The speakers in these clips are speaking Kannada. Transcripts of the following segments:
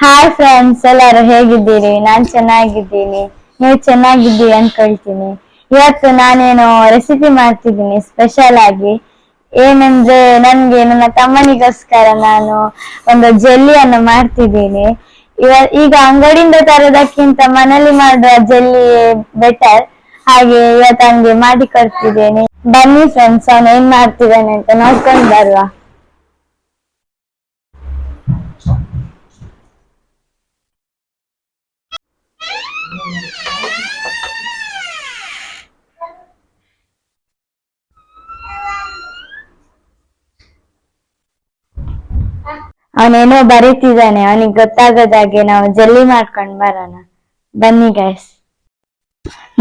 ಹಾಯ್ ಫ್ರೆಂಡ್ಸ್, ಎಲ್ಲರೂ ಹೇಗಿದ್ದೀರಿ? ನಾನ್ ಚೆನ್ನಾಗಿದ್ದೀನಿ. ನೀವು ಚೆನ್ನಾಗಿದ್ದೀರಿ ಅನ್ಕೊಳ್ತೀನಿ. ಇವತ್ತು ನಾನೇನು ರೆಸಿಪಿ ಮಾಡ್ತಿದ್ದೀನಿ ಸ್ಪೆಷಲ್ ಆಗಿ. ಏನಂದ್ರೆ ನನ್ನ ತಮ್ಮನಿಗೋಸ್ಕರ ನಾನು ಒಂದು ಜೆಲ್ಲಿಯನ್ನು ಮಾಡ್ತಿದ್ದೀನಿ. ಈಗ ಅಂಗಡಿಯಿಂದ ತರೋದಕ್ಕಿಂತ ಮನೇಲಿ ಮಾಡುವ ಜೆಲ್ಲಿ ಬೆಟರ್. ಹಾಗೆ ಇವತ್ತು ಹಂಗೆ ಮಾಡಿ ಕೊಡ್ತಿದ್ದೇನೆ. ಬನ್ನಿ ಫ್ರೆಂಡ್ಸ್, ಅವನು ಏನ್ ಮಾಡ್ತಿದ್ದಾನೆ ಅಂತ ನೋಡ್ಕೊಂಡು ಬರುವ. ಅವನೇನೋ ಬರೀತಿದ್ದಾನೆ, ಅವನಿಗೆ ಗೊತ್ತಾಗದಾಗೆ ನಾವು ಜಲ್ಲಿ ಮಾಡ್ಕೊಂಡು ಬರೋಣ. ಬನ್ನಿ ಗೈಸ್.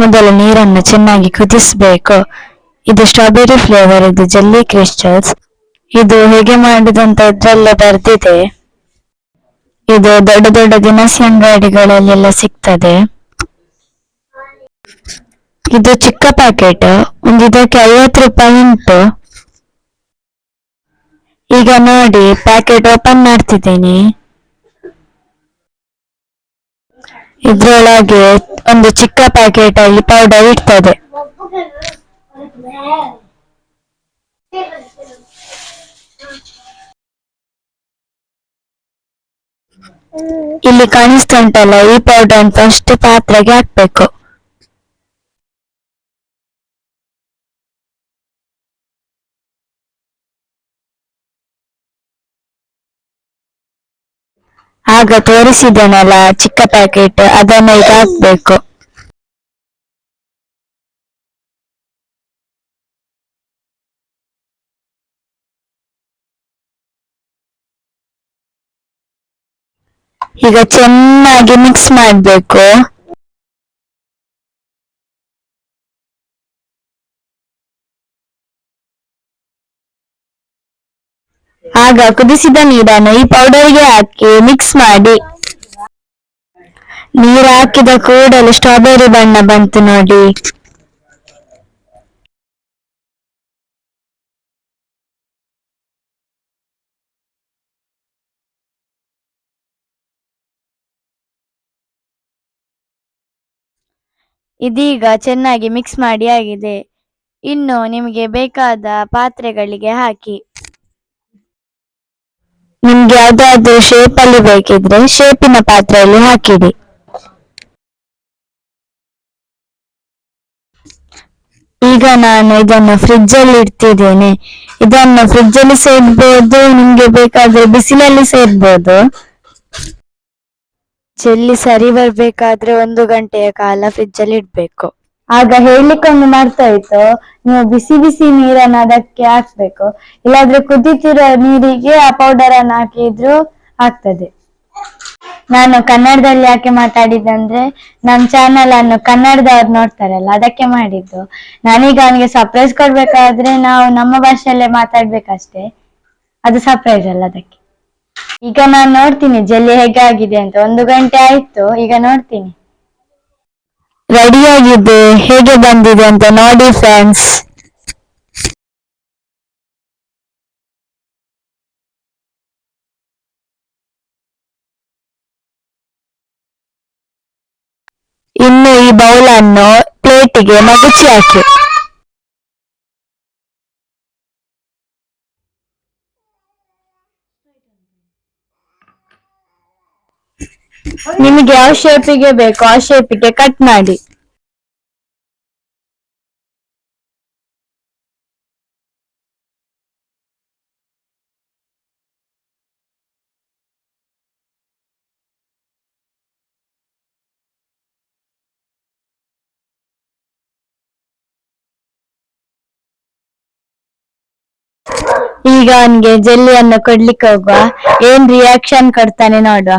ಮೊದಲು ನೀರನ್ನು ಚೆನ್ನಾಗಿ ಕುದಿಸ್ಬೇಕು. ಇದು ಸ್ಟ್ರಾಬೆರಿ ಫ್ಲೇವರ್, ಇದು ಜೆಲ್ಲಿ ಕ್ರಿಸ್ಟಲ್ಸ್. ಇದು ಹೇಗೆ ಮಾಡುದಂತ ಇದ್ರಲ್ಲೇ ಬರ್ದಿದೆ. ಇದು ದೊಡ್ಡ ದೊಡ್ಡ ದಿನಸಿ ಅಂಗಡಿಗಳಲ್ಲೆಲ್ಲ ಸಿಗ್ತದೆ. ಇದು ಚಿಕ್ಕ ಪ್ಯಾಕೆಟ್, ಒಂದು ಇದಕ್ಕೆ 50 ರೂಪಾಯಿ ಉಂಟು. ಈಗ ನೋಡಿ, ಪ್ಯಾಕೆಟ್ ಓಪನ್ ಮಾಡ್ತಿದ್ದೀನಿ. ಇದ್ರೊಳಗೆ ಒಂದು ಚಿಕ್ಕ ಪ್ಯಾಕೆಟ್ ಅಲ್ಲಿ ಪೌಡರ್ ಇರ್ತದೆ. ಇಲ್ಲಿ ಕಾಣಿಸ್ತಾ ಉಂಟಲ್ಲ, ಈ ಪೌಡರ್ ಫಸ್ಟ್ ಪಾತ್ರೆಗೆ ಹಾಕ್ಬೇಕು. ಆಗ ತೋರಿಸಿದನಲ್ಲ ಚಿಕ್ಕ ಪ್ಯಾಕೆಟ್, ಅದನ್ನ ಈಗ ಹಾಕ್ಬೇಕು. ಈಗ ಚೆನ್ನಾಗಿ ಮಿಕ್ಸ್ ಮಾಡ್ಬೇಕು. ಆಗ ಕುದಿಸಿದ ನೀರನ್ನು ಈ ಪೌಡರ್ಗೆ ಹಾಕಿ ಮಿಕ್ಸ್ ಮಾಡಿ. ನೀರು ಹಾಕಿದ ಕೂಡಲೇ ಸ್ಟ್ರಾಬೆರಿ ಬಣ್ಣ ಬಂತು ನೋಡಿ. ಇದೀಗ ಚೆನ್ನಾಗಿ ಮಿಕ್ಸ್ ಮಾಡಿ ಆಗಿದೆ. ಇನ್ನು ನಿಮಗೆ ಬೇಕಾದ ಪಾತ್ರೆಗಳಿಗೆ ಹಾಕಿ. ನಿಮ್ಗೆ ಯಾವ್ದಾದ್ರು ಶೇಪ್ ಅಲ್ಲಿ ಬೇಕಿದ್ರೆ ಶೇಪಿನ ಪಾತ್ರೆಯಲ್ಲಿ ಹಾಕಿಡಿ. ಈಗ ನಾನು ಇದನ್ನು ಫ್ರಿಡ್ಜ್ ಅಲ್ಲಿ ಇಡ್ತಿದ್ದೇನೆ. ಇದನ್ನು ಫ್ರಿಡ್ಜ್ ಅಲ್ಲಿ ಸಹ ಇಡ್ಬೋದು, ನಿಮ್ಗೆ ಬೇಕಾದ್ರೆ ಬಿಸಿಲಲ್ಲಿ ಸಹ ಇಡ್ಬೋದು. ಜೆಲ್ಲಿ ಸರಿ ಬರ್ಬೇಕಾದ್ರೆ 1 ಗಂಟೆಯ ಕಾಲ ಫ್ರಿಡ್ಜ್ ಅಲ್ಲಿ ಇಡ್ಬೇಕು. ಆಗ ಹೇಳ್ಲಿಕ್ಕೊಂದು ಮಾಡ್ತಾ ಇತ್ತು, ನೀವು ಬಿಸಿ ಬಿಸಿ ನೀರನ್ನು ಅದಕ್ಕೆ ಹಾಕ್ಬೇಕು. ಇಲ್ಲಾದ್ರೆ ಕುದಿತಿರೋ ನೀರಿಗೆ ಆ ಪೌಡರ್ ಅನ್ನು ಹಾಕಿದ್ರು ಆಗ್ತದೆ. ನಾನು ಕನ್ನಡದಲ್ಲಿ ಯಾಕೆ ಮಾತಾಡಿದ್ದಂದ್ರೆ, ನಮ್ಮ ಚಾನಲ್ ಅನ್ನು ಕನ್ನಡದವ್ರು ನೋಡ್ತಾರಲ್ಲ, ಅದಕ್ಕೆ ಮಾಡಿದ್ದು. ನಾನೀಗ ಅವನಿಗೆ ಸರ್ಪ್ರೈಸ್ ಕೊಡ್ಬೇಕಾದ್ರೆ ನಾವು ನಮ್ಮ ಭಾಷೆಯಲ್ಲೇ ಮಾತಾಡ್ಬೇಕಷ್ಟೇ, ಅದು ಸರ್ಪ್ರೈಸ್ ಅಲ್ಲ ಅದಕ್ಕೆ. ಈಗ ನಾನು ನೋಡ್ತೀನಿ ಜೆಲ್ಲಿ ಹೇಗಾಗಿದೆ ಅಂತ. 1 ಗಂಟೆ ಆಯ್ತು, ಈಗ ನೋಡ್ತೀನಿ. ರೆಡಿಯಾಗಿದೆ, ಹೇಗೆ ಬಂದಿದೆ ಅಂತ ನೋಡಿ ಫ್ರೆಂಡ್ಸ್. ಇನ್ನು ಈ ಬೌಲ್ ಅನ್ನು ಪ್ಲೇಟಿಗೆ ಮಗುಚಿ ಹಾಕಿ. ನಿಮಗೆ ಯಾವ ಶೇಪಿಗೆ ಬೇಕೋ ಆ ಶೇಪಿಗೆ ಕಟ್ ಮಾಡಿ. ಈಗ ಅವನ್ಗೆ ಜೆಲ್ಲಿಯನ್ನು ಕೊಡ್ಲಿಕ್ಕೆ ಹೋಗುವ. ಏನ್ ರಿಯಾಕ್ಷನ್ ಕೊಡ್ತಾನೆ ನೋಡುವ.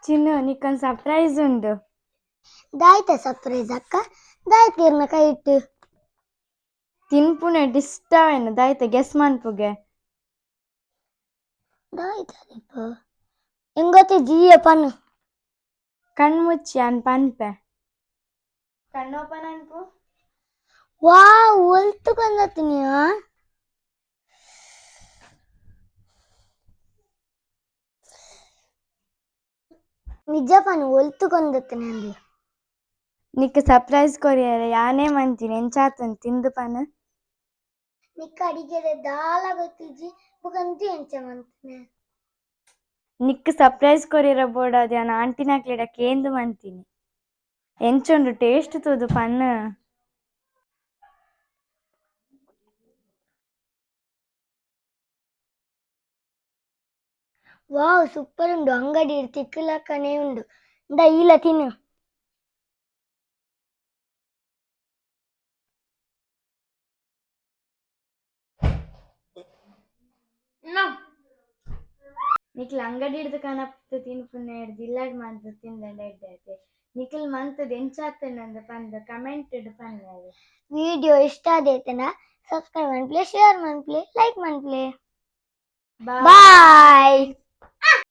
ಚಿನ್ನು, ನಿಕ್ಕೊಂದು ಸರ್ಪ್ರೈಸ್ ಉಂಟು. ದಾಯ್ತ ಸರ್ಪ್ರೈಸ್ ಅಕ್ಕ, ದಾಯ್ತಿರ್ನ ಕೈ ಇಟ್ಟು ತಿನ್ಪುನೆ ಡಿಸ್ಟವೇನು ದಾಯ್ತ ಗೆಸ್ ಮನ್ಪುಗೆ. ದಾಯ್ತ ನಿಪ್ಪು ಎಂಗೊತ್ತಿ ಜಿಯ ಪನ್ನು ಕಣ್ಮುಚ್ಚಿ ಅನ್ ಪನ್ಪೆ. ಕಣ್ಣೋಪನ್ ಅನ್ಪು. ವಾ ಒಲ್ತು ಕಂದತ್ತೀನಿ. ನಿಜ ಪನು ಒಲ್ತುಕೊಂದತ್ತನೆ ಅಂದಿ ನಿಕ್ ಸರ್ಪ್ರೈಸ್ ಕೊರಿಯರ ಯಾನೇ ಮಂತೀನಿ ಎಂಚಾತನ್ ತಿಂದು ಪನ ನಿಕ್ಕ ಅಡಿಗೆದ ದಾಲ ಗೊತ್ತಿಜ್ಜಿ ಬುಕಂತಿ ಎಂಚ ಮಂತನೆ ನಿಕ್ ಸರ್ಪ್ರೈಸ್ ಕೊರಿಯರ ಬೋರ್ಡ್ ಅದು ನಾನು ಆಂಟಿನಾಕ್ಲೆಡ ಕೇಂದು ಮಂತೀನಿ ಎಂಚೊಂಡು ಟೇಸ್ಟ್ ತೂದು ಪನ್ನ ವಾವ್ ಸೂಪರ್ ಉಂಡು ಅಂಗಡಿ ತಿಕ್ಕಲಕ್ಕನೆ ಉಂಡು ಇಂದ ಈಲ ತಿನ್ನು ನಿಕ್ಲ ಅಂಗಡಿ ಹಿಡ್ದು ಕನಪ್ತು ತಿನ್ಪುನ ಹಿಡ್ದು ಇಲ್ಲಾಡ್ ಮಂತ್ ತಿಂದ ಇಡ್ಡೈತೆ ನಿಖಿಲ್ ಮಂತದ ಎಂಚಾತನಂದ ಪಂದ ಕಮೆಂಟ್ ಇಡು ಪನ್ನ ವಿಡಿಯೋ ಇಷ್ಟ ಆದೈತನ ಸಬ್ಸ್ಕ್ರೈಬ್ ಮನ್ಪ್ಲೆ ಶೇರ್ ಮನ್ಪ್ಲೆ ಲೈಕ್ ಮನ್ಪ್ಲೆ ಬಾಯ್ ಬಾಯ್